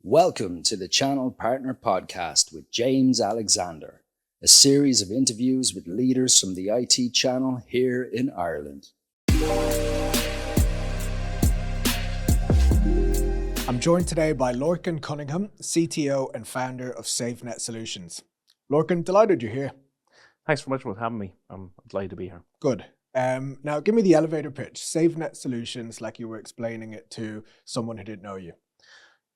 Welcome to the Channel Partner Podcast with James Alexander, a series of interviews with leaders from the IT channel here in Ireland. I'm joined today by Lorcan Cunningham, CTO and founder of Savenet Solutions. Lorcan, delighted you're here. Thanks very much for having me. I'm delighted to be here. Good. Now, give me the elevator pitch. Savenet Solutions, like you were explaining it to someone who didn't know you.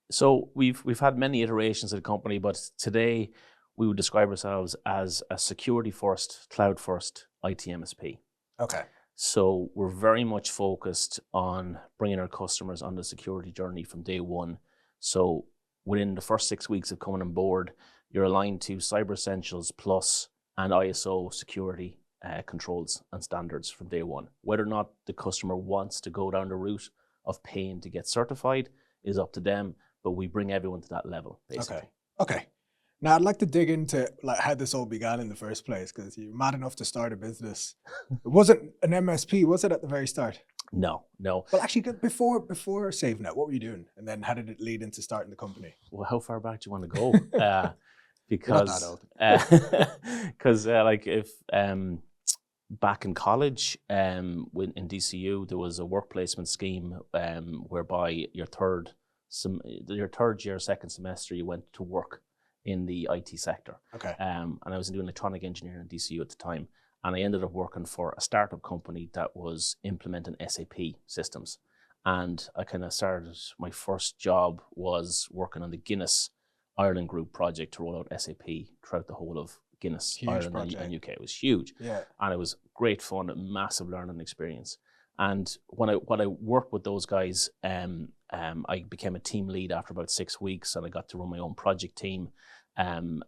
So we've had many iterations of the company, but today we would describe ourselves as a security-first, cloud-first IT MSP. Okay. So we're very much focused on bringing our customers on the security journey from day one. So within the first 6 weeks of coming on board, you're aligned to Cyber Essentials Plus and ISO security controls and standards from day one. Whether or not the customer wants to go down the route of paying to get certified is up to them, but we bring everyone to that level, basically. Okay. Now, I'd like to dig into how this all began in the first place, because you're mad enough to start a business. It wasn't an MSP, was it, at the very start? No. Well, actually, before Savenet, what were you doing? And then how did it lead into starting the company? Well, how far back do you want to go? Because back in college, in DCU, there was a work placement scheme whereby your third year, second semester, you went to work in the IT sector. Okay. And I was doing electronic engineering in DCU at the time, and I ended up working for a startup company that was implementing SAP systems. And I kind of started, my first job was working on the Guinness Ireland Group project to roll out SAP throughout the whole of Guinness, huge Ireland project. and UK. It was huge. Yeah. And it was great fun, a massive learning experience. And when I worked with those guys, I became a team lead after about 6 weeks, and I got to run my own project team on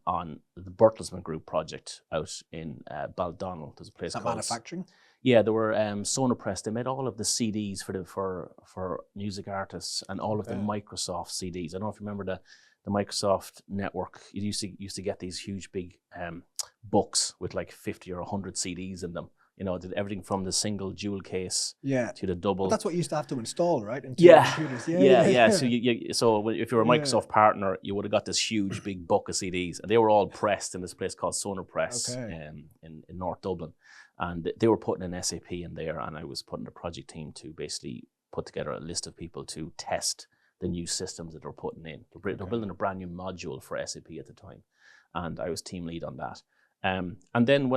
the Bertelsmann Group project out in Baldonnel. There's a place called manufacturing. Yeah, there were Sonopress. They made all of the CDs for music artists and all of the Microsoft CDs. I don't know if you remember the Microsoft network. You used to get these huge big books with like 50 or 100 CDs in them. You know, did everything from the single jewel case to the double. But that's what you used to have to install, right? Into computers. Yeah. So if you're a Microsoft partner, you would have got this huge big book of CDs, and they were all pressed in this place called Sonopress in North Dublin, and they were putting an SAP in there, and I was putting a project team to basically put together a list of people to test the new systems that they're putting in. They're building a brand new module for SAP at the time, and I was team lead on that. And then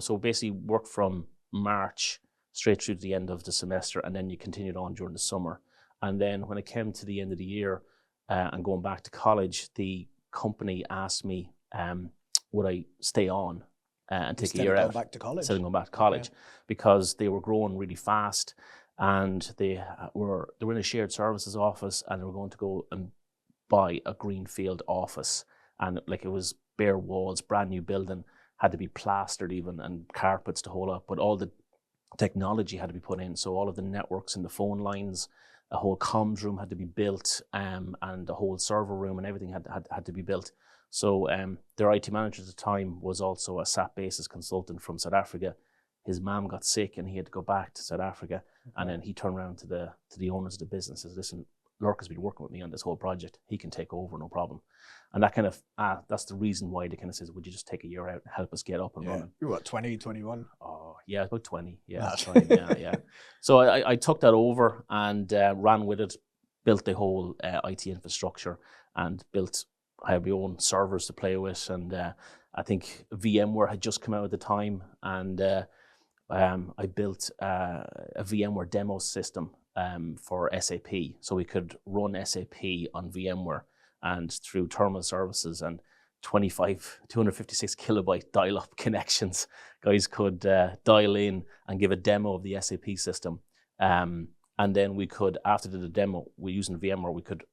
so basically worked from March straight through to the end of the semester, and then you continued on during the summer. And then when it came to the end of the year and going back to college, the company asked me, would I stay on and take a year out instead of going back to college, because they were growing really fast, and they were in a shared services office, and they were going to go and buy a greenfield office, and like it was bare walls, brand new building, had to be plastered even, and carpets to hold up, but all the technology had to be put in. So all of the networks and the phone lines, a whole comms room had to be built, and a whole server room and everything had to be built. So their IT manager at the time was also a SAP basis consultant from South Africa. His mom got sick and he had to go back to South Africa. And then he turned around to the owners of the business and says, listen, Lorcan's been working with me on this whole project. He can take over, no problem. And that kind of, that's the reason why they kind of says, would you just take a year out and help us get up and running? You're what, 20, 21? Oh, yeah, about 20. Yeah, 20, yeah. So I took that over and ran with it, built the whole IT infrastructure, and I had my own servers to play with. And I think VMware had just come out at the time, and I built a VMware demo system for SAP, so we could run SAP on VMware, and through terminal services and 256 kilobyte dial-up connections, guys could dial in and give a demo of the SAP system. And then we could, after the demo, using VMware, we could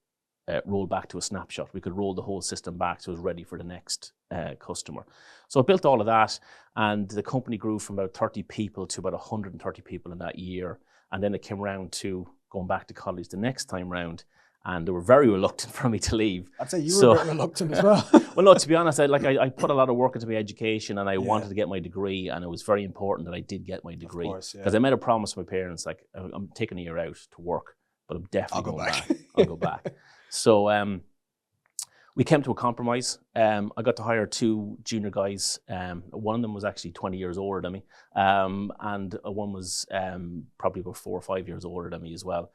roll back to a snapshot. We could roll the whole system back so it was ready for the next customer. So I built all of that, and the company grew from about 30 people to about 130 people in that year. And then it came around to going back to college the next time round, and they were very reluctant for me to leave. I'd say you were a bit reluctant as well. Well, no, to be honest, I put a lot of work into my education, and I wanted to get my degree, and it was very important that I did get my degree. Because I made a promise to my parents, like, I'm taking a year out to work, but I'm definitely going back. I'll go back. So We came to a compromise. I got to hire 2 junior guys. One of them was actually 20 years older than me, and one was probably about 4 or 5 years older than me as well.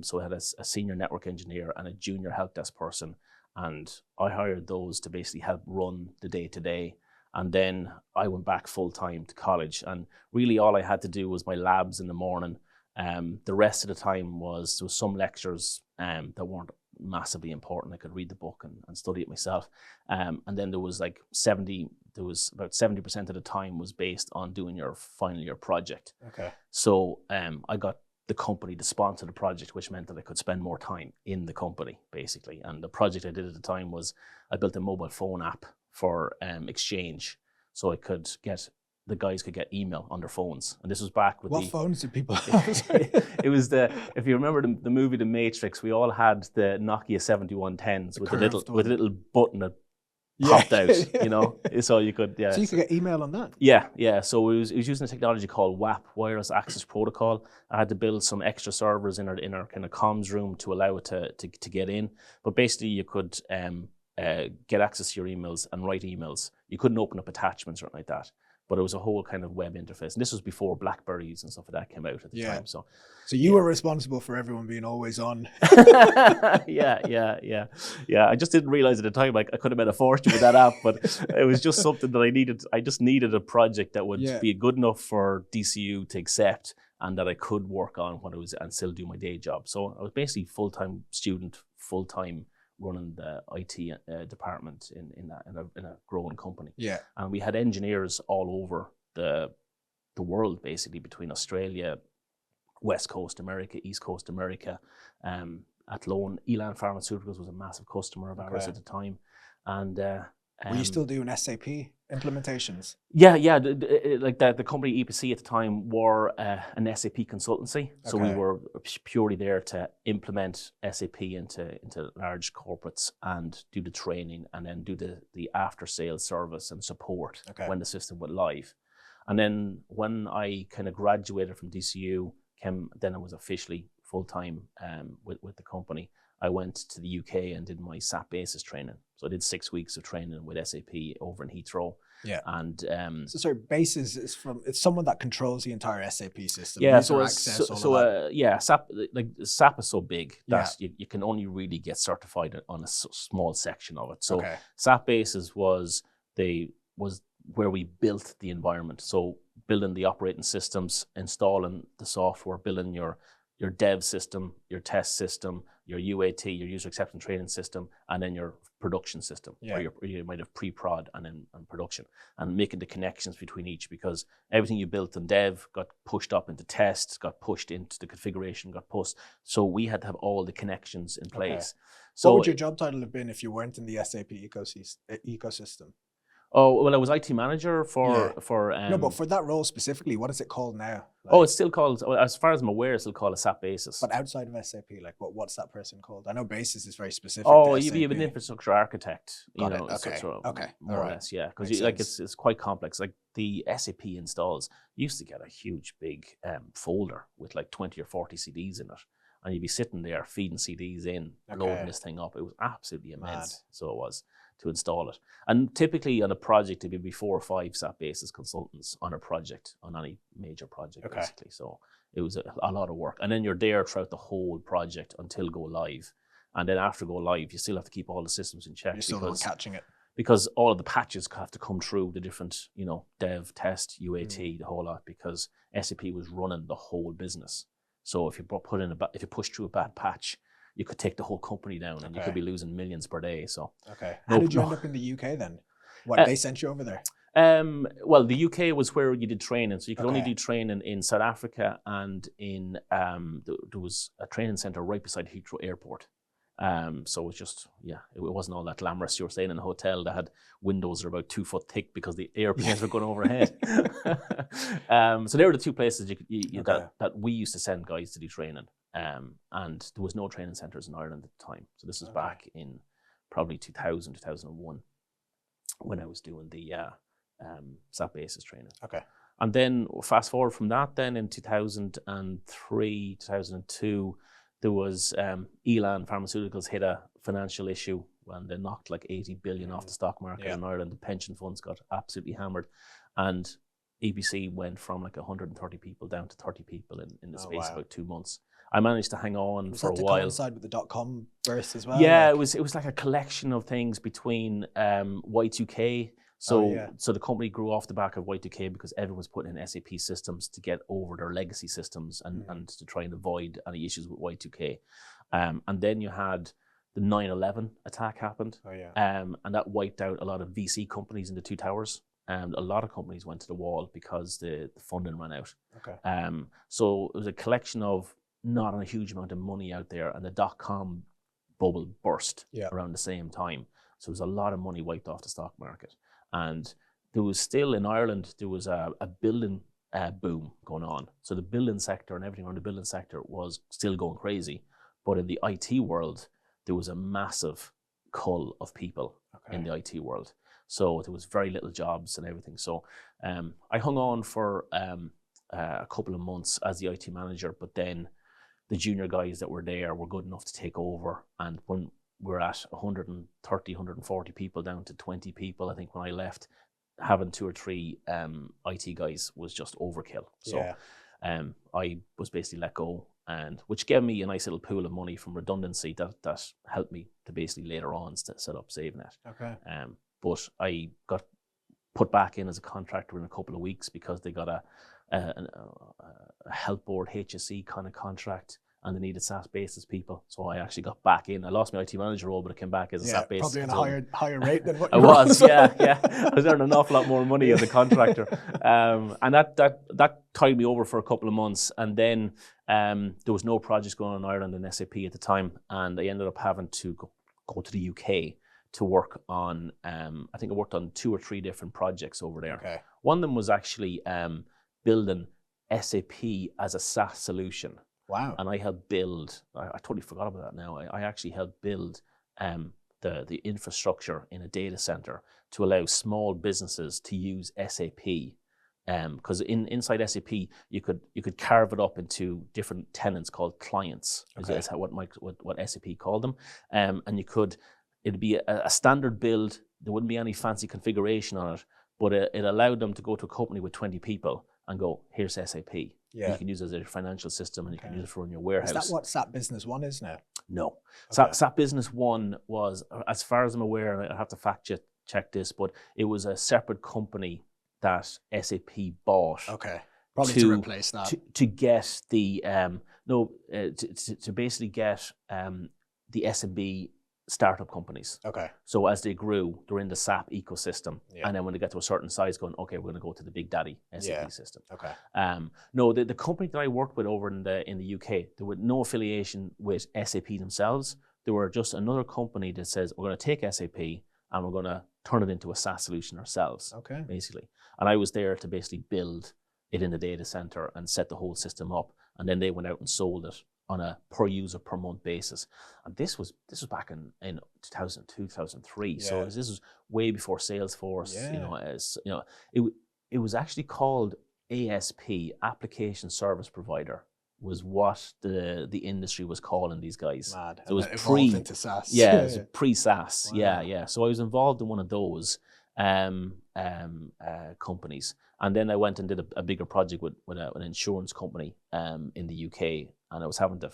So I had a senior network engineer and a junior help desk person, and I hired those to basically help run the day-to-day. And then I went back full-time to college, and really all I had to do was my labs in the morning. The rest of the time there was some lectures that weren't massively important. I could read the book and study it myself. And then there was about 70% of the time was based on doing your final year project. Okay. So I got the company to sponsor the project, which meant that I could spend more time in the company, basically. And the project I did at the time was I built a mobile phone app for Exchange, so the guys could get email on their phones. And this was back with what phones did people have? It was if you remember the movie The Matrix, we all had the Nokia 7110s with a little button that popped out, so you could, So you could get email on that? Yeah. So it was using a technology called WAP, Wireless Access Protocol. I had to build some extra servers in our kind of comms room to allow it to get in. But basically you could get access to your emails and write emails. You couldn't open up attachments or anything like that. But it was a whole kind of web interface. And this was before Blackberries and stuff like that came out at the time. So you were responsible for everyone being always on. Yeah. I just didn't realize at the time, like I could have made a fortune with that app, but it was just something that I needed. I just needed a project that would be good enough for DCU to accept and that I could work on when I was and still do my day job. So I was basically full-time student, full-time running the IT department in a growing company. Yeah. And we had engineers all over the world, basically, between Australia, West Coast America, East Coast America. Elan Pharmaceuticals was a massive customer of ours at the time. And were you still doing SAP implementations? Yeah. Like the company EPC at the time were an SAP consultancy, so we were purely there to implement SAP into large corporates and do the training, and then do the after sales service and support when the system went live. And then when I kind of graduated from DCU, then I was officially full time with the company. I went to the UK and did my SAP Basis training. So I did 6 weeks of training with SAP over in Heathrow. Yeah. And so Basis is it's someone that controls the entire SAP system. Yeah. SAP is so big that you can only really get certified on a small section of it. So SAP Basis was where we built the environment. So building the operating systems, installing the software, building your dev system, your test system, your UAT, your user acceptance training system, and then your production system, or you might have pre-prod and then production, and making the connections between each, because everything you built in dev got pushed up into tests, got pushed into the configuration, got pushed. So we had to have all the connections in place. So what would your job title have been if you weren't in the SAP ecosystem? Oh, well, I was IT manager for no, but for that role specifically, what is it called now? It's still called, as far as I'm aware, it's still called a SAP Basis. But outside of SAP, like what's that person called? I know Basis is very specific. You have an infrastructure architect. Got it. More or less, yeah. Because it's quite complex. Like the SAP installs, you used to get a huge big folder with like 20 or 40 CDs in it. And you'd be sitting there feeding CDs in, loading this thing up. It was absolutely immense. So it was, to install it. And typically on a project, it'd be 4 or 5 SAP Basis consultants on a project, on any major project, basically. So it was a lot of work. And then you're there throughout the whole project until go live. And then after go live, you still have to keep all the systems in check. You're still not catching it. Because all of the patches have to come through the different, dev, test, UAT, the whole lot, because SAP was running the whole business. So if you push through a bad patch, you could take the whole company down, and you could be losing millions per day. So how did you end up in the UK then? What, they sent you over there? Well, the UK was where you did training, so you could only do training in South Africa, and in there was a training center right beside Heathrow Airport. So it was just, it wasn't all that glamorous. You were staying in a hotel that had windows that were about 2 foot thick because the airplanes were going overhead. So there were the 2 places that we used to send guys to do training. And there was no training centers in Ireland at the time. So this was back in probably 2000, 2001 when I was doing the SAP Basis training. And then fast forward from that, then in 2003, 2002, there was Elan Pharmaceuticals hit a financial issue when they knocked like 80 billion off the stock market in Ireland. The pension funds got absolutely hammered, and EBC went from like 130 people down to 30 people in the space of about 2 months. I managed to hang on for a while. Coincide with the .com burst as well? Yeah, like... it was like a collection of things between Y2K. So the company grew off the back of Y2K because everyone was putting in SAP systems to get over their legacy systems and to try and avoid any issues with Y2K. And then you had the 9/11 attack happened. And that wiped out a lot of VC companies in the two towers. And a lot of companies went to the wall because the funding ran out. So it was a collection of not a huge amount of money out there, and the .com bubble burst around the same time. So there was a lot of money wiped off the stock market. And there was still, in Ireland, there was a building boom going on. So the building sector and everything around the building sector was still going crazy. But in the IT world, there was a massive cull of people in the IT world. So there was very little jobs and everything. So I hung on for a couple of months as the IT manager, but then the junior guys that were there were good enough to take over. And when we're at 130, 140 people down to 20 people, I think when I left, having 2 or 3 IT guys was just overkill. So I was basically let go, and which gave me a nice little pool of money from redundancy that helped me to basically later on set up Savenet. But I got put back in as a contractor in a couple of weeks because they got a health board HSE kind of contract, and they needed SaaS basis people. So I actually got back in. I lost my IT manager role, but I came back as a SaaS basis. Probably on a higher rate than what you I was, yeah. I was earning an awful lot more money as a contractor. And that tied me over for a couple of months. And then there was no projects going on in Ireland and SAP at the time. And I ended up having to go to the UK to work on, I think I worked on 2 or 3 different projects over there. One of them was actually building SAP as a SaaS solution. Wow. And I helped build, I totally forgot about that now. I actually helped build the infrastructure in a data center to allow small businesses to use SAP. Because inside SAP, you could carve it up into different tenants called clients, is what SAP called them. And it'd be a standard build. There wouldn't be any fancy configuration on it, but it allowed them to go to a company with 20 people and go, here's SAP. You can use it as a financial system, and you can use it for in your warehouse. Is that what SAP Business One is now? No. SAP Business One was, as far as I'm aware, and I have to fact check this, but it was a separate company that SAP bought. Probably to replace that. To get the, to basically get the SMB startup companies. So as they grew, they're in the SAP ecosystem. And then when they get to a certain size, going, okay, we're going to go to the big daddy SAP system. No, the company that I worked with over in the UK, there was no affiliation with SAP themselves. They were just another company that says, we're going to take SAP and we're going to turn it into a SaaS solution ourselves, basically. And I was there to basically build it in the data center and set the whole system up. And then they went out and sold it on a per user per month basis. And this was back in 2002, 2003. So this was way before Salesforce. It was actually called ASP, Application Service Provider, was what the industry was calling these guys. Mad. So it was evolved into SaaS. Yeah, it was pre-SaaS. Wow. Yeah. So I was involved in one of those companies. And then I went and did a bigger project with an insurance company in the UK, and I was having to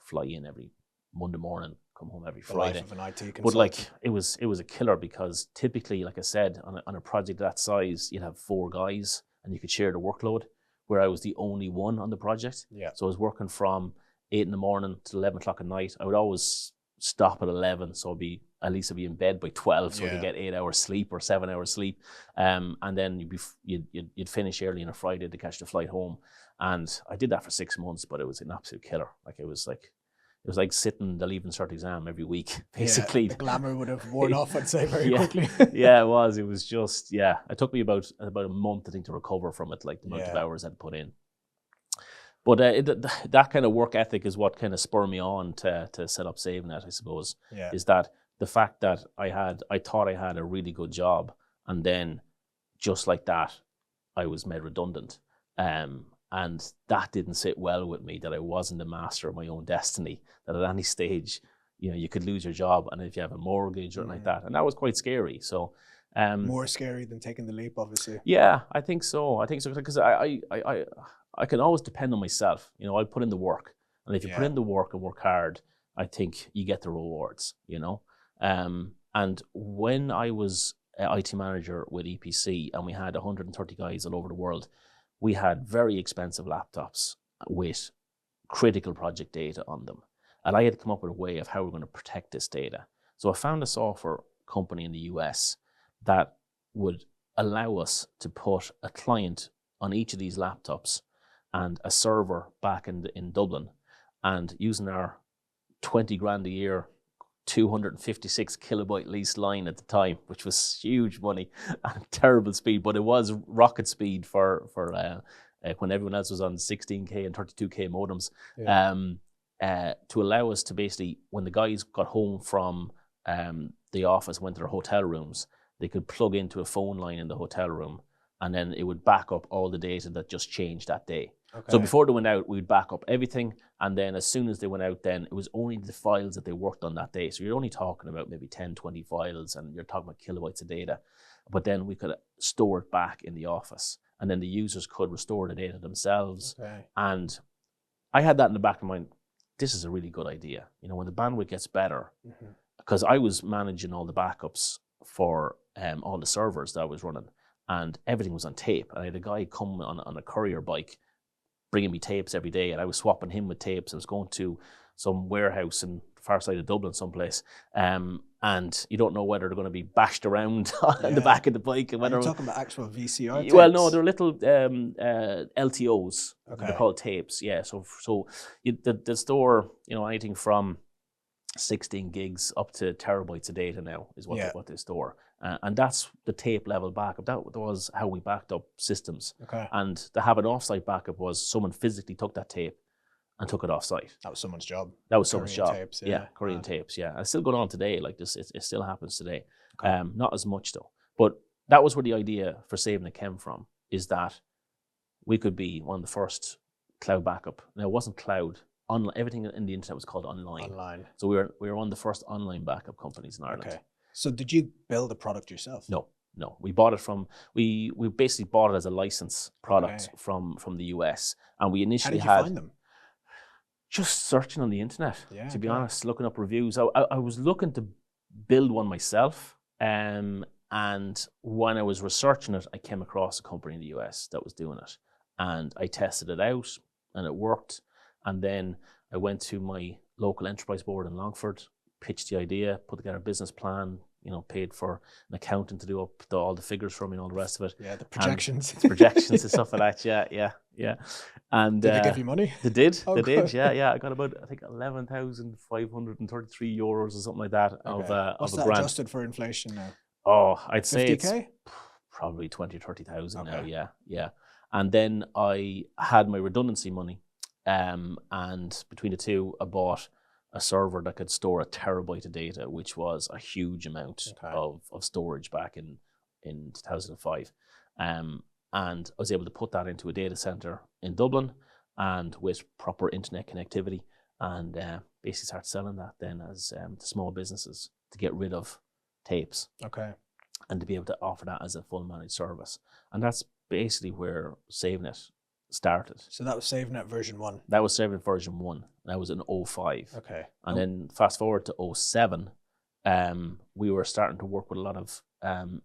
fly in every Monday morning, come home every Friday. The life of an IT consultant. But like it was a killer, because typically, like I said, on a project that size, you'd have 4 guys and you could share the workload, where I was the only one on the project. So I was working from 8 in the morning to 11 o'clock at night. I would always stop at 11, so I'd be in bed by 12, so I could get 8 hours sleep or 7 hours sleep, and then you'd finish early on a Friday to catch the flight home. And I did that for 6 months, but it was an absolute killer. Like it was like sitting the Leaving Cert exam every week, basically. The glamour would have worn off, I'd say, very quickly. It was just it took me about a month, I think, to recover from it, like the amount of hours I'd put in. But that kind of work ethic is what kind of spurred me on to set up Savenet, I suppose. Is that the fact that I thought I had a really good job, and then just like that, I was made redundant. And that didn't sit well with me, that I wasn't the master of my own destiny, that at any stage, you could lose your job, and if you have a mortgage or like that, and that was quite scary. So more scary than taking the leap, obviously. Yeah, I think so because I can always depend on myself. I put in the work, and if you put in the work and work hard, I think you get the rewards. And when I was IT manager with EPC, and we had 130 guys all over the world, we had very expensive laptops with critical project data on them. And I had come up with a way of how we're going to protect this data. So I found a software company in the US that would allow us to put a client on each of these laptops and a server back in Dublin, and using our 20 grand a year, 256 kilobyte lease line at the time, which was huge money and terrible speed, but it was rocket speed for when everyone else was on 16K and 32K modems, to allow us to basically, when the guys got home from the office, went to their hotel rooms, they could plug into a phone line in the hotel room, and then it would back up all the data that just changed that day. Okay. So before they went out, we'd back up everything, and then as soon as they went out, then it was only the files that they worked on that day. So you're only talking about maybe 10, 20 files, and you're talking about kilobytes of data. But then we could store it back in the office, and then the users could restore the data themselves. Okay. And I had that in the back of my mind. This is a really good idea. When the bandwidth gets better, because I was managing all the backups for all the servers that I was running, and everything was on tape. And I had a guy come on a courier bike, bringing me tapes every day, and I was swapping him with tapes. I was going to some warehouse in the far side of Dublin someplace, and you don't know whether they're going to be bashed around on the back of the bike. And whether you're talking about actual VCR tapes? Well, no, they're little LTOs. Okay. They're called tapes, yeah. So the store, anything from 16 gigs up to terabytes of data now is what they store. And that's the tape level backup. That was how we backed up systems. Okay. And to have an offsite backup was someone physically took that tape and took it offsite. That was someone's job. That was someone's job. Tapes, Korean tapes, yeah. And it's still going on today. Like this, it still happens today. Okay. Not as much though. But that was where the idea for Savenet came from, is that we could be one of the first cloud backup. Now, it wasn't cloud. Everything in the internet was called online. So we were one of the first online backup companies in Ireland. Okay. So did you build a product yourself? No. We bought it from, we basically bought it as a license product from the US. And we initially How did you find them? Just searching on the internet, to be honest, looking up reviews. I was looking to build one myself. And when I was researching it, I came across a company in the US that was doing it. And I tested it out, and it worked. And then I went to my local enterprise board in Longford, pitched the idea, put together a business plan, paid for an accountant to do up all the figures for me and all the rest of it. Yeah, the projections. And stuff like that, yeah. And did they give you money? They did, yeah. I got about, I think, 11,533 euros or something like that of What's a that grant. Adjusted for inflation now? Oh, I'd say 50K? It's probably 20,000 or 30,000 now, yeah. And then I had my redundancy money. And between the two, I bought a server that could store 1 terabyte of data, which was a huge amount of storage back in 2005. And I was able to put that into a data center in Dublin, and with proper internet connectivity, and basically start selling that then as to small businesses to get rid of tapes. Okay. And to be able to offer that as a full managed service. And that's basically where Savenet started. So that was Savenet version 1? That was Savenet version 1. That was in 2005. Okay. And then fast forward to 2007, we were starting to work with a lot of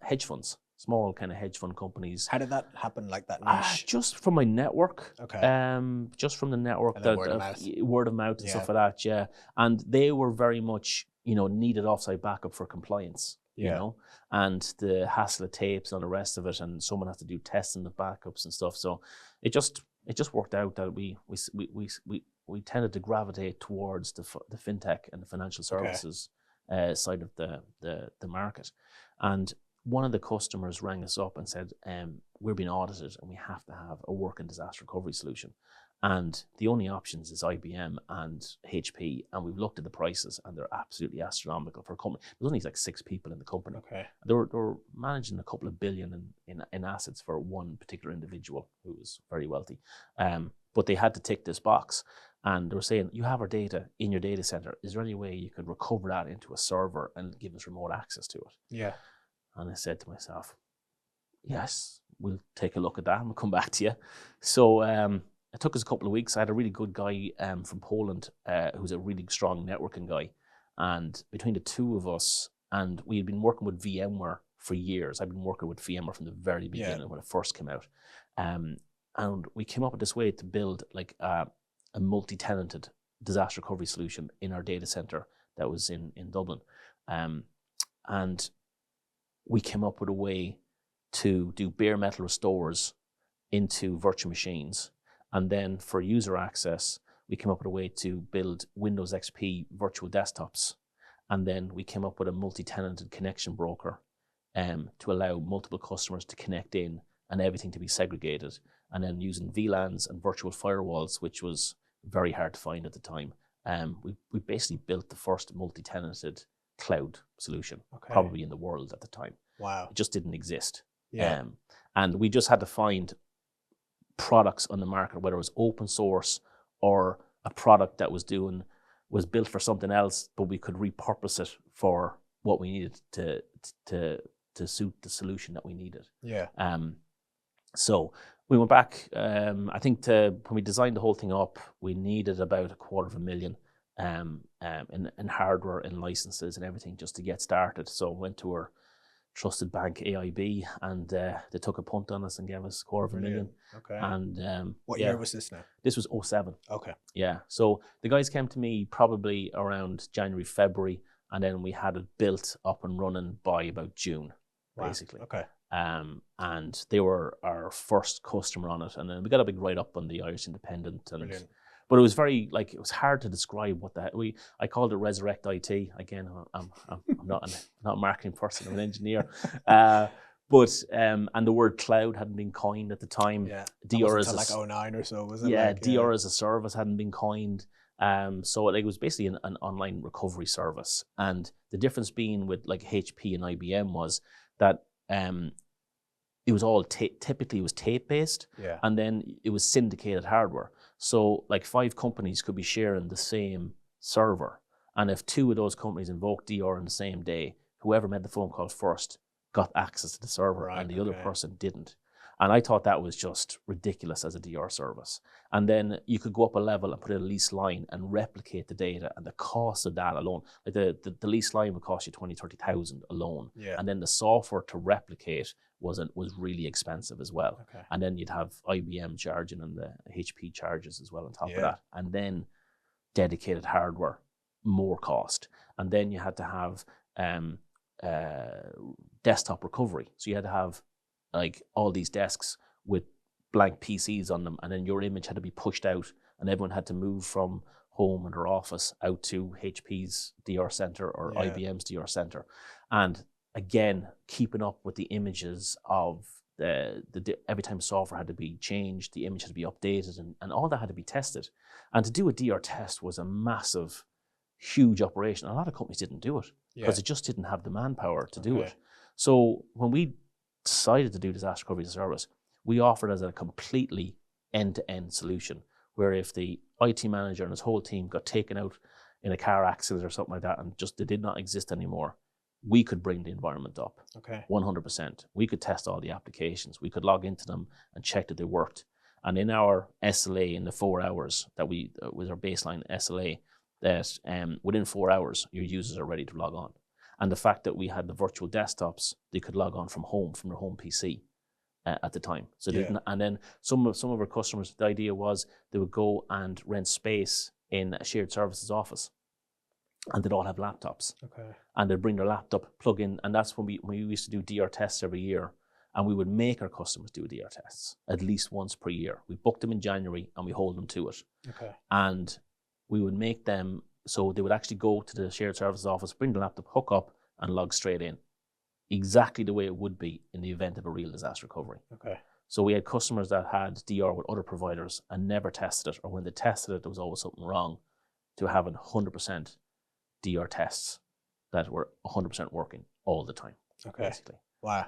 hedge funds, small kind of hedge fund companies. How did that happen, like that niche? Just from my network. Okay. Just from the network. And word of mouth. Word of mouth and stuff like that, yeah. And they were very much, needed offsite backup for compliance. You know, and the hassle of tapes and all the rest of it, and someone has to do testing of backups and stuff. So it just worked out that we tended to gravitate towards the fintech and the financial services side of the market. And one of the customers rang us up and said, we're being audited and we have to have a working disaster recovery solution. And the only options is IBM and HP. And we've looked at the prices, and they're absolutely astronomical for a company. There's only like 6 people in the company. Okay. They were managing a couple of billion in assets for one particular individual who was very wealthy. but they had to tick this box. And they were saying, you have our data in your data center. Is there any way you could recover that into a server and give us remote access to it? Yeah. And I said to myself, yes, we'll take a look at that and we'll come back to you. So it took us a couple of weeks. I had a really good guy from Poland who's a really strong networking guy. And between the two of us, and we had been working with VMware for years. I've been working with VMware from the very beginning when it first came out. And we came up with this way to build like a multi-tenanted disaster recovery solution in our data center that was in Dublin. And we came up with a way to do bare metal restores into virtual machines. And then for user access, we came up with a way to build Windows XP virtual desktops. And then we came up with a multi-tenanted connection broker to allow multiple customers to connect in and everything to be segregated. And then using VLANs and virtual firewalls, which was very hard to find at the time. We basically built the first multi-tenanted cloud solution, probably in the world at the time. Wow. It just didn't exist. Yeah. And we just had to find products on the market, whether it was open source or a product that was built for something else, but we could repurpose it for what we needed to suit the solution that we needed. Yeah. So we went back, I think when we designed the whole thing up, we needed about $250,000 in hardware and licenses and everything just to get started. So we went to our trusted bank, AIB, and they took a punt on us and gave us $250,000. Okay. And what year was this now? This was 2007. Okay. Yeah. So the guys came to me probably around January, February, and then we had it built up and running by about June, basically. Okay. And they were our first customer on it, and then we got a big write up on the Irish Independent, and Brilliant. but it was very it was hard to describe what that I called it Resurrect IT. Again, I'm not a marketing person, I'm an engineer, but and the word cloud hadn't been coined at the time. Yeah, DR as like 2009 or so, was it? Yeah, DR as a service hadn't been coined. So it was basically an online recovery service, and the difference being with like HP and IBM was that it was all typically it was tape based, and then it was syndicated hardware. So like 5 companies could be sharing the same server, and if 2 of those companies invoked DR on the same day, whoever made the phone call first got access to the server, and the other person didn't. And I thought that was just ridiculous as a DR service. And then you could go up a level and put in a lease line and replicate the data, and the cost of that alone, like the lease line would cost you 20,000-30,000 alone. Yeah. And then the software to replicate was really expensive as well. Okay. And then you'd have IBM charging and the HP charges as well on top of that. And then dedicated hardware, more cost. And then you had to have desktop recovery. So you had to have like all these desks with blank PCs on them, and then your image had to be pushed out, and everyone had to move from home and their office out to HP's DR center or IBM's DR center. And again, keeping up with the images of the every time software had to be changed, the image had to be updated, and all that had to be tested. And to do a DR test was a massive, huge operation. A lot of companies didn't do it because it just didn't have the manpower to do it. So when we decided to do disaster recovery as a service, we offered as a completely end-to-end solution, where if the IT manager and his whole team got taken out in a car accident or something like that and just they did not exist anymore, we could bring the environment up 100%. We could test all the applications. We could log into them and check that they worked. And in our SLA, in the 4 hours that was our baseline SLA, that within 4 hours, your users are ready to log on. And the fact that we had the virtual desktops, they could log on from home, from their home PC at the time. So and then some of our customers, the idea was they would go and rent space in a shared services office, and they'd all have laptops. And they'd bring their laptop, plug in, and that's when we used to do DR tests every year, and we would make our customers do DR tests at least once per year. We booked them in January, and we hold them to it. And we would make them so they would actually go to the shared services office, bring the laptop, hook up, and log straight in, exactly the way it would be in the event of a real disaster recovery. So we had customers that had DR with other providers and never tested it, or when they tested it, there was always something wrong, to having 100% DR tests that were 100% working all the time. Basically. Wow.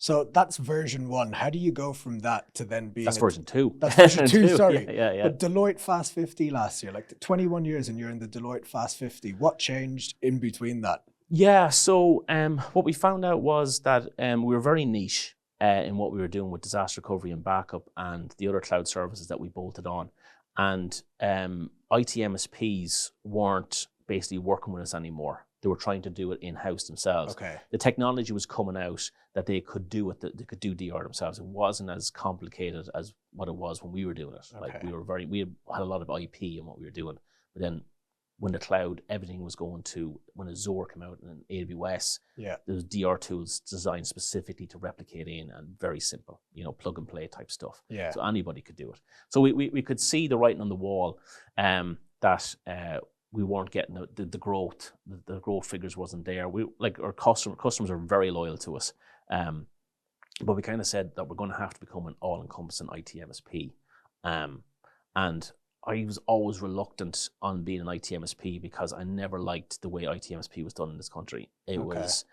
So that's version 1. How do you go from that to then being... That's version 2. That's version 2, sorry. Yeah. But Deloitte Fast 50 last year, like 21 years and you're in the Deloitte Fast 50. What changed in between that? Yeah, so what we found out was that we were very niche in what we were doing with disaster recovery and backup and the other cloud services that we bolted on. And IT MSPs weren't basically working with us anymore. They were trying to do it in-house themselves. Okay. The technology was coming out that they could do it, that they could do DR themselves. It wasn't as complicated as what it was when we were doing it. Okay. Like we had a lot of IP in what we were doing. But then when the cloud, everything was going to, when Azure came out and AWS, there's DR tools designed specifically to replicate in and very simple, plug and play type stuff. Yeah. So anybody could do it. So we could see the writing on the wall that we weren't getting the growth. The growth figures wasn't there. Our customers are very loyal to us, but we kind of said that we're going to have to become an all-encompassing IT MSP, and I was always reluctant on being an IT MSP because I never liked the way IT MSP was done in this country. It was,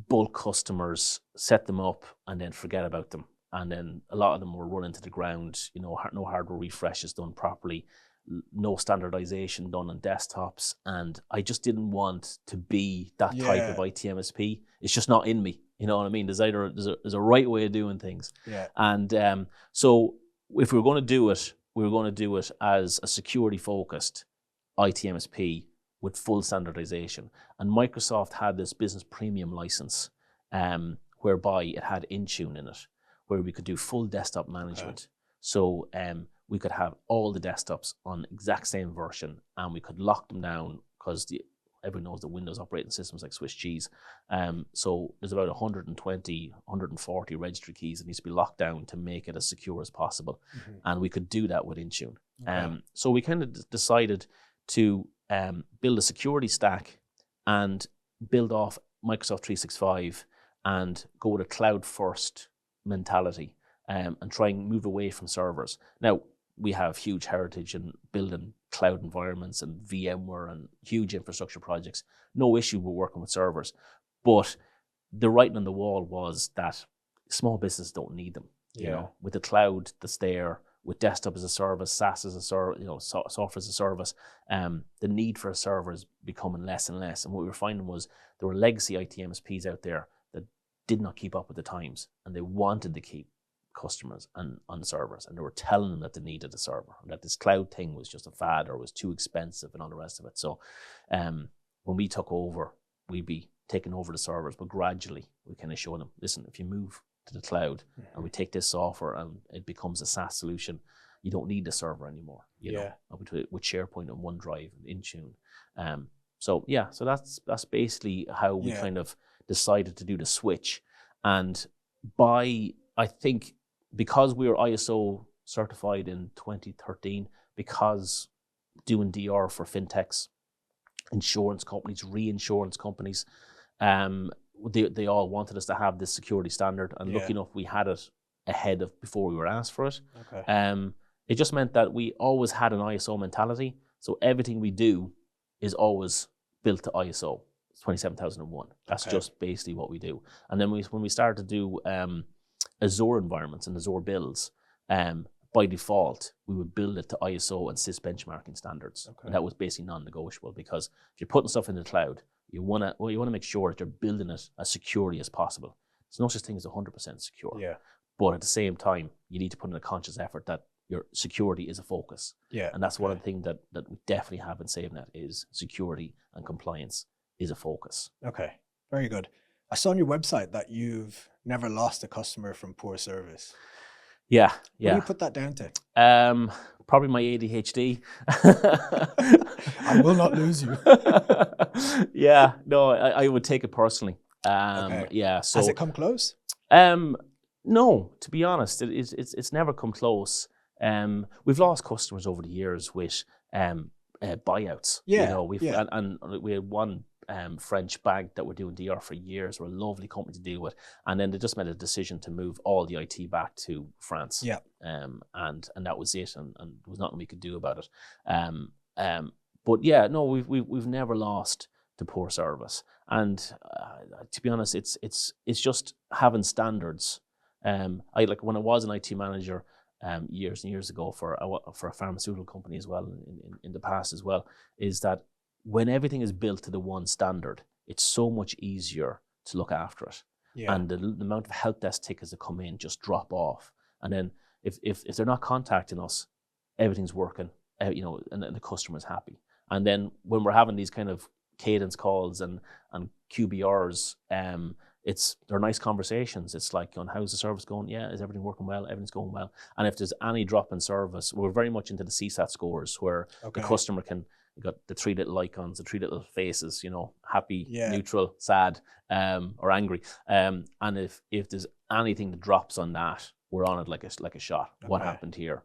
bulk customers, set them up and then forget about them, and then a lot of them were run into the ground. No hardware refreshes done properly. No standardization done on desktops, and I just didn't want to be that type of IT MSP. It's just not in me. You know what I mean? There's a right way of doing things. Yeah. And so if we were going to do it, we were going to do it as a security focused IT MSP with full standardization. And Microsoft had this business premium license, whereby it had Intune in it, where we could do full desktop management. Okay. So we could have all the desktops on exact same version, and we could lock them down because everyone knows the Windows operating systems like Swiss cheese. So there's about 120, 140 registry keys that needs to be locked down to make it as secure as possible. Mm-hmm. And we could do that with Intune. Okay. So we kind of decided to build a security stack and build off Microsoft 365 and go with a cloud first mentality and try and move away from servers. Now, we have huge heritage in building cloud environments and VMware and huge infrastructure projects. No issue with working with servers. But the writing on the wall was that small businesses don't need them. You know, with the cloud that's there, with desktop as a service, SaaS as a service, software as a service, the need for a server is becoming less and less. And what we were finding was there were legacy IT MSPs out there that did not keep up with the times, and they wanted to keep customers on servers, and they were telling them that they needed a server, and that this cloud thing was just a fad or was too expensive and all the rest of it. So when we took over, we'd be taking over the servers, but gradually we kind of show them, listen, if you move to the cloud and we take this software and it becomes a SaaS solution, you don't need the server anymore, you know, with SharePoint and OneDrive and Intune. So that's basically how we kind of decided to do the switch. And I think because we were ISO certified in 2013, because doing DR for fintechs, insurance companies, reinsurance companies, they all wanted us to have this security standard, and lucky enough we had it ahead of before we were asked for it. Okay. It just meant that we always had an ISO mentality, so everything we do is always built to ISO 27001. That's just basically what we do. And then when we started to do Azure environments and Azure builds, by default, we would build it to ISO and CIS benchmarking standards. Okay. And that was basically non-negotiable, because if you're putting stuff in the cloud, you want to make sure that you're building it as securely as possible. There's no such thing as 100% secure. Yeah. But at the same time, you need to put in a conscious effort that your security is a focus. Yeah. And that's one of the things that we definitely have in Savenet is security and compliance is a focus. Okay, very good. I saw on your website that you've never lost a customer from poor service. Yeah. What do you put that down to? Probably my ADHD. I will not lose you. Yeah, no, I would take it personally. Okay. Yeah. So has it come close? No, to be honest, it's never come close. We've lost customers over the years with buyouts. Yeah. You know, and we had one French bank that were doing DR for years. Were a lovely company to deal with, and then they just made a decision to move all the IT back to France. Yeah. And that was it, and there was nothing we could do about it. But yeah, no, we've never lost to poor service. And to be honest, it's just having standards. I like when I was an IT manager years and years ago for a pharmaceutical company as well in the past as well, is that when everything is built to the one standard, it's so much easier to look after it. Yeah. And the amount of help desk tickets that come in just drop off. And then if they're not contacting us, everything's working, and the customer's happy. And then when we're having these kind of cadence calls and QBRs, they're nice conversations. It's like, how's the service going? Yeah, is everything working well? Everything's going well. And if there's any drop in service, we're very much into the CSAT scores where the customer you got the 3 little icons, the 3 little faces, happy, neutral, sad, or angry. And if there's anything that drops on that, we're on it like a shot. Okay. What happened here?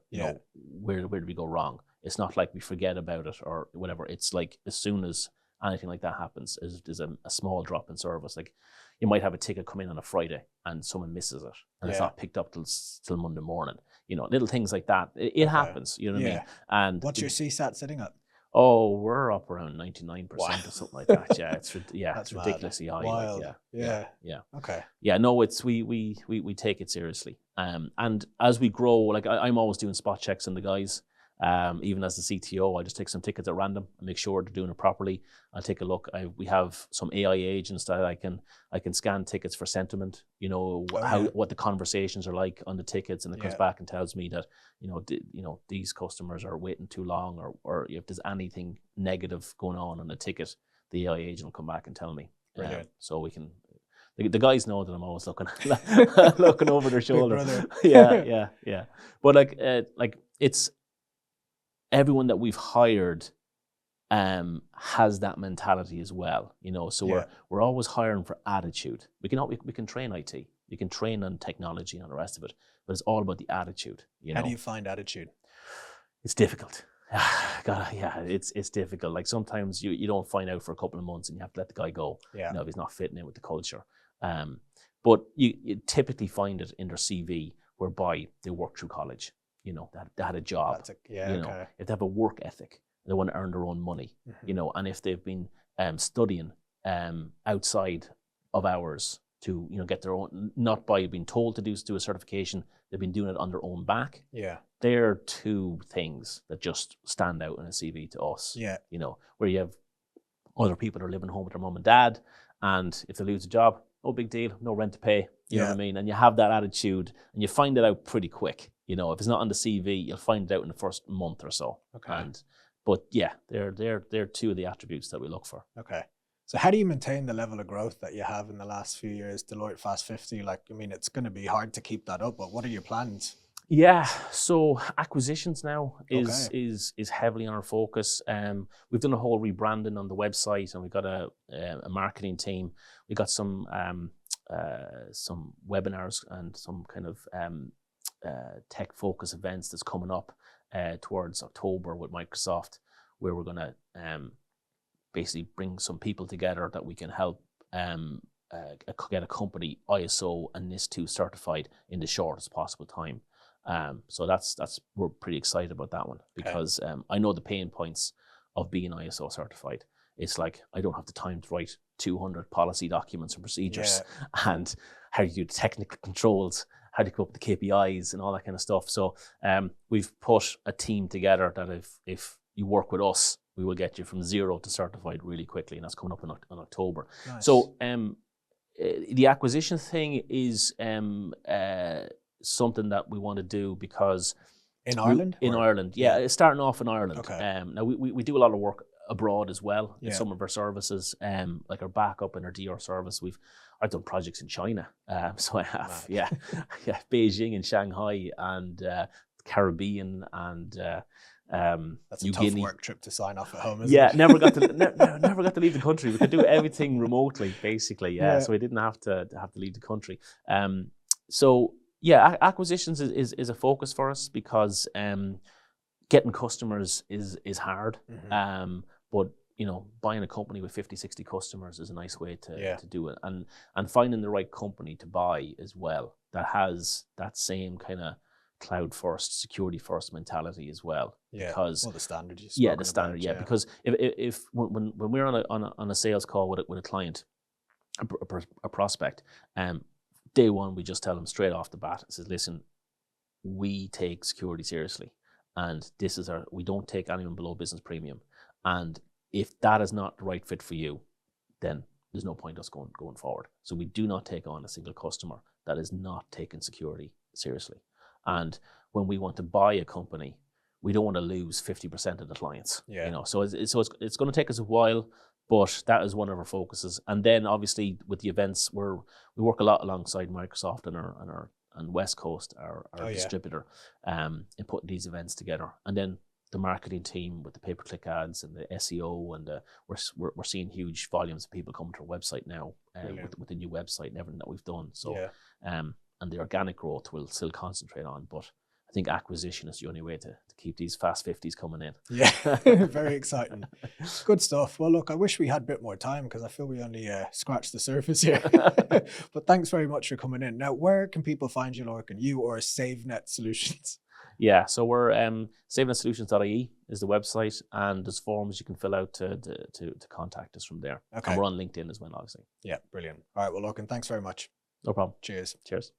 Where did we go wrong? It's not like we forget about it or whatever. It's like as soon as anything like that happens, there's a small drop in service. Like you might have a ticket come in on a Friday and someone misses it and it's not picked up till Monday morning. Little things like that. It happens. You know what I mean? And what's your CSAT sitting at? Oh, we're up around 99% or something like that. Yeah, it's ridiculously high. Wild. Like, yeah. Okay. Yeah, no, it's we take it seriously. And as we grow, like I'm always doing spot checks on the guys. Even as the CTO, I just take some tickets at random and make sure they're doing it properly. I'll take a look. We have some AI agents that I can scan tickets for sentiment. What the conversations are like on the tickets, and it comes back and tells me that these customers are waiting too long, or if there's anything negative going on the ticket, the AI agent will come back and tell me. So we can. The guys know that I'm always looking over their shoulder. Yeah. But like it's. Everyone that we've hired has that mentality as well, So we're always hiring for attitude. We can train IT, you can train on technology and all the rest of it, but it's all about the attitude. How do you find attitude? It's difficult. It's difficult. Like sometimes you don't find out for a couple of months and you have to let the guy go. If he's not fitting in with the culture. But you typically find it in their CV whereby they work through college. They had a job. If they have a work ethic, they want to earn their own money. And if they've been studying outside of hours to get their own, not by being told to do a certification, they've been doing it on their own back. They're two things that just stand out in a CV to us. Where you have other people that are living home with their mom and dad, and if they lose a job, no big deal, no rent to pay. You know what I mean? And you have that attitude, and you find it out pretty quick. If it's not on the CV, you'll find it out in the first month or so. Okay. But they're two of the attributes that we look for. Okay. So how do you maintain the level of growth that you have in the last few years, Deloitte Fast 50? It's going to be hard to keep that up, but what are your plans? Yeah, so acquisitions now is heavily on our focus. We've done a whole rebranding on the website, and we've got a marketing team. We got some webinars and some kind of tech focus events that's coming up towards October with Microsoft, where we're going to basically bring some people together that we can help get a company ISO and NIS2 certified in the shortest possible time. So we're pretty excited about that one because I know the pain points of being ISO certified. It's like I don't have the time to write 200 policy documents and procedures and how do you do the technical controls, how do you come up with the KPIs and all that kind of stuff. So we've put a team together that if you work with us, we will get you from 0 to certified really quickly, and that's coming up in October. Nice. So the acquisition thing is something that we want to do because in Ireland, it's starting off in Ireland. Okay. Now we do a lot of work abroad as well in some of our services, like our backup and our DR service. I've done projects in China, so I have Beijing and Shanghai and Caribbean and that's a New tough Guinea. Work trip to sign off at home, isn't it? Never got to leave the country. We could do everything remotely, basically. So we didn't have to leave the country. Acquisitions is a focus for us because getting customers is hard. Mm-hmm. But buying a company with 50, 60 customers is a nice way to do it, and finding the right company to buy as well that has that same kind of cloud first, security first mentality as well. Yeah. Because the standard. The standard. Yeah. Because if when we're on a sales call with a client, a prospect, day one we just tell them straight off the bat. It says, listen, we take security seriously, and we don't take anyone below business premium. And if that is not the right fit for you, then there's no point us going forward. So we do not take on a single customer that is not taking security seriously. And when we want to buy a company, we don't want to lose 50% of the clients. Yeah. So it's going to take us a while, but that is one of our focuses. And then obviously with the events, we work a lot alongside Microsoft and West Coast, our distributor, in putting these events together. And then the marketing team with the pay-per-click ads and the SEO, and we're seeing huge volumes of people coming to our website now with the new website and everything that we've done. So, and the organic growth we'll still concentrate on, but I think acquisition is the only way to keep these fast 50s coming in. Yeah, very exciting. Good stuff. Well, look, I wish we had a bit more time because I feel we only scratched the surface here. But thanks very much for coming in. Now, where can people find you, Lorcan, you or Savenet Solutions? Yeah, so we're savenetsolutions.ie is the website, and there's forms you can fill out to contact us from there. Okay. And we're on LinkedIn as well, obviously. Yeah, brilliant. All right, well, Lorcan, thanks very much. No problem. Cheers. Cheers.